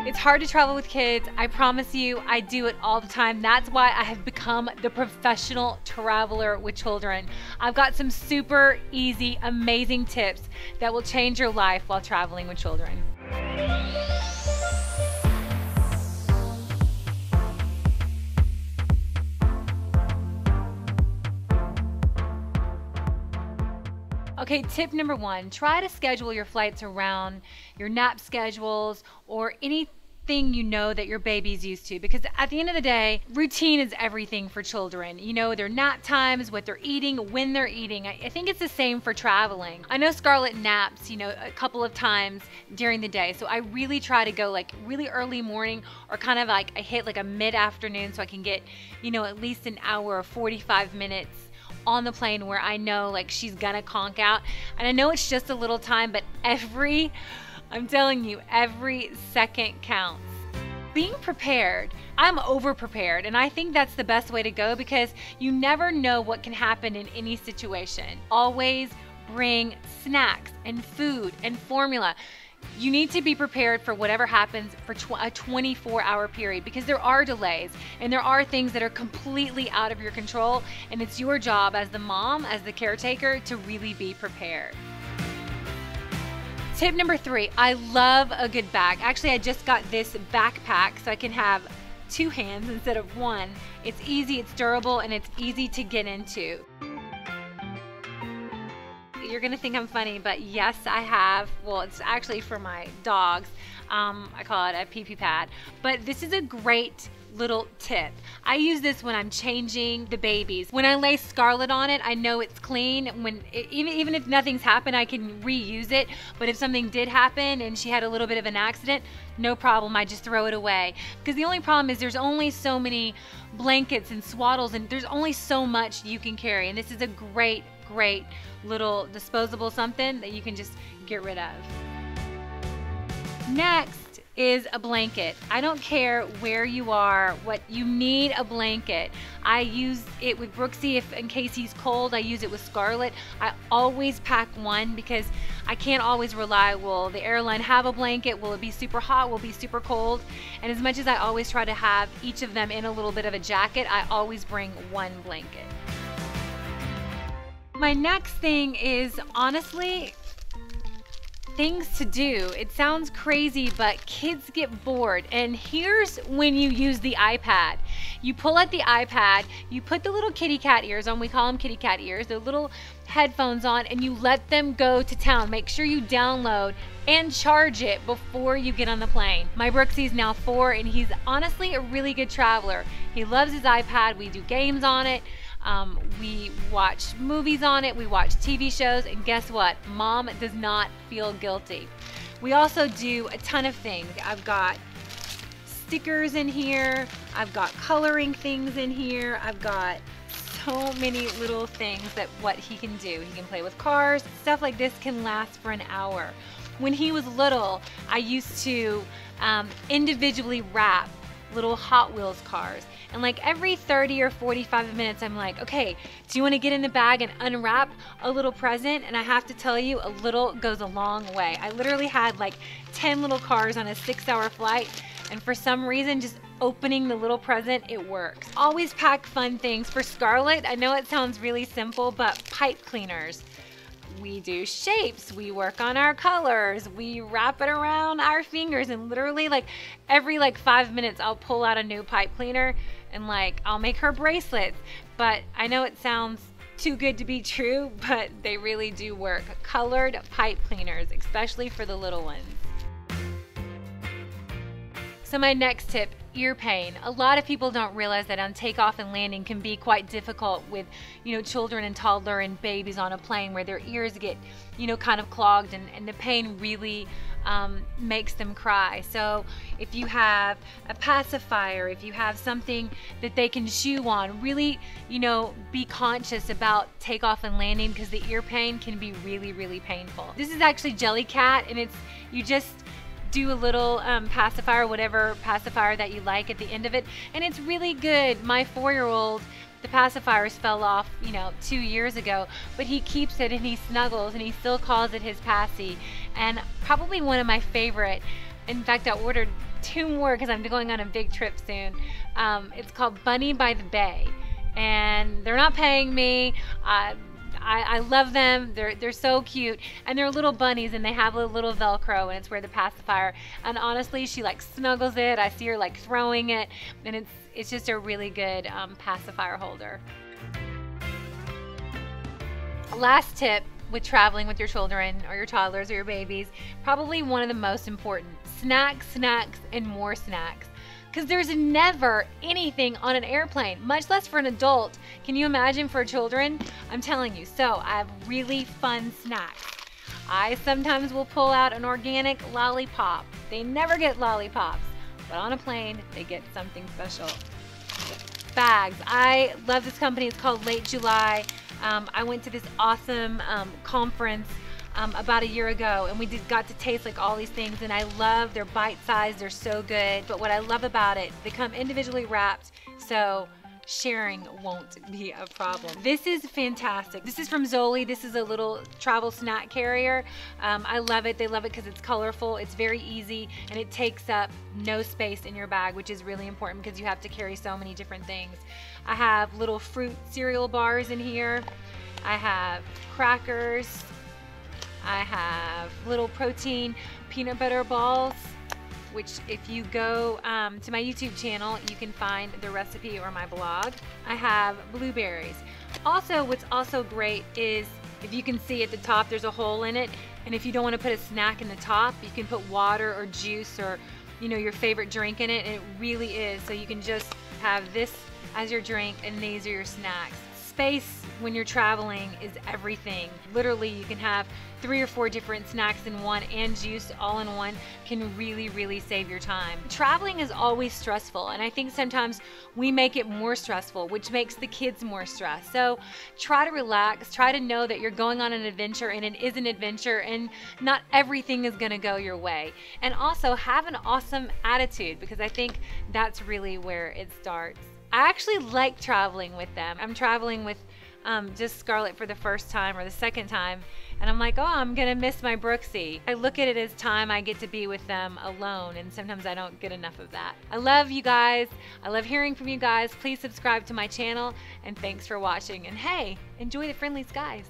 It's hard to travel with kids. I promise you, I do it all the time. That's why I have become the professional traveler with children. I've got some super easy, amazing tips that will change your life while traveling with children. Okay, tip number one, try to schedule your flights around your nap schedules or anything you know that your baby's used to, because at the end of the day, routine is everything for children. You know, their nap times, what they're eating, when they're eating. I think it's the same for traveling. I know Scarlett naps, you know, a couple of times during the day, so I really try to go like really early morning or kind of like I hit like a mid-afternoon so I can get, you know, at least an hour or 45 minutes on the plane where I know like she's gonna conk out. And I know it's just a little time, but I'm telling you, every second counts. Being prepared, I'm over prepared, and I think that's the best way to go because you never know what can happen in any situation. Always bring snacks and food and formula. You need to be prepared for whatever happens for a 24-hour period because there are delays and there are things that are completely out of your control, and it's your job as the mom, as the caretaker, to really be prepared. Tip number three, I love a good bag. Actually, I just got this backpack so I can have two hands instead of one. It's easy, it's durable, and it's easy to get into. You're gonna think I'm funny, but yes, I have. Well, it's actually for my dogs. I call it a pee-pee pad. But this is a great little tip. I use this when I'm changing the babies. When I lay Scarlett on it, I know it's clean. Even if nothing's happened, I can reuse it. But if something did happen and she had a little bit of an accident, no problem, I just throw it away. Because the only problem is there's only so many blankets and swaddles, and there's only so much you can carry. And this is a great little disposable something that you can just get rid of. Next is a blanket. I don't care where you are, what you need a blanket. I use it with Brooksy in case he's cold. I use it with Scarlett. I always pack one because I can't always rely, will the airline have a blanket? Will it be super hot? Will it be super cold? And as much as I always try to have each of them in a little bit of a jacket, I always bring one blanket. My next thing is, honestly, things to do. It sounds crazy, but kids get bored. And here's when you use the iPad. You pull out the iPad, you put the little kitty cat ears on, we call them kitty cat ears, they're little headphones on, and you let them go to town. Make sure you download and charge it before you get on the plane. My Brooksy's now 4, and he's honestly a really good traveler. He loves his iPad. We do games on it. We watch movies on it, we watch TV shows, and guess what? Mom does not feel guilty. We also do a ton of things. I've got stickers in here, I've got coloring things in here, I've got so many little things that what he can do. He can play with cars. Stuff like this can last for an hour. When he was little, I used to individually wrap little Hot Wheels cars. And like every 30 or 45 minutes, I'm like, okay, do you want to get in the bag and unwrap a little present? And I have to tell you, a little goes a long way. I literally had like 10 little cars on a 6-hour flight. And for some reason, just opening the little present, it works. Always pack fun things. For Scarlett, I know it sounds really simple, but pipe cleaners. We do shapes, we work on our colors, we wrap it around our fingers, and literally like every 5 minutes I'll pull out a new pipe cleaner and like I'll make her bracelets. But I know it sounds too good to be true, but they really do work. Colored pipe cleaners, especially for the little ones. So my next tip, ear pain. A lot of people don't realize that on takeoff and landing can be quite difficult with, children and toddler and babies on a plane where their ears get, kind of clogged, and the pain really makes them cry. So if you have a pacifier, if you have something that they can chew on, really, be conscious about takeoff and landing because the ear pain can be really, really painful. This is actually Jellycat, and you just do a little pacifier, whatever pacifier that you like at the end of it, and it's really good. My 4-year-old, the pacifiers fell off 2 years ago, but he keeps it and he snuggles and he still calls it his passy. And probably one of my favorite, in fact I ordered 2 more because I'm going on a big trip soon. It's called Bunny by the Bay, and they're not paying me. I love them. They're so cute, and they're little bunnies, and they have a little Velcro, and it's where the pacifier. And honestly, she like snuggles it. I see her like throwing it, and it's just a really good pacifier holder. Last tip with traveling with your children or your toddlers or your babies, probably one of the most important: snacks, and more snacks. Because there's never anything on an airplane, much less for an adult. Can you imagine for children? I'm telling you. So I have really fun snacks. I sometimes will pull out an organic lollipop. They never get lollipops, but on a plane, they get something special. Bags. I love this company. It's called Late July. I went to this awesome conference about a year ago, and we got to taste like all these things, and I love their bite-sized. They're so good. But what I love about it, they come individually wrapped, so sharing won't be a problem. This is fantastic. This is from Zoli. This is a little travel snack carrier. I love it. They love it because it's colorful, it's very easy, and it takes up no space in your bag, which is really important because you have to carry so many different things. I have little fruit cereal bars in here. I have crackers. I have little protein peanut butter balls, which if you go to my YouTube channel, you can find the recipe or my blog. I have blueberries. Also, what's also great is, if you can see at the top, there's a hole in it, and if you don't want to put a snack in the top, you can put water or juice or, you know, your favorite drink in it, and it really is. So you can just have this as your drink, and these are your snacks. Space when you're traveling is everything. Literally, you can have 3 or 4 different snacks in one, and juice all in one can really save your time. Traveling is always stressful, and I think sometimes we make it more stressful, which makes the kids more stressed. So try to relax, try to know that you're going on an adventure, and it is an adventure, and not everything is gonna go your way. And also have an awesome attitude, because I think that's really where it starts. I actually like traveling with them. I'm traveling with just Scarlett for the first time or the second time, and I'm like, oh, I'm gonna miss my Brooksy. I look at it as time I get to be with them alone, and sometimes I don't get enough of that. I love you guys. I love hearing from you guys. Please subscribe to my channel, and thanks for watching. And hey, enjoy the friendly skies.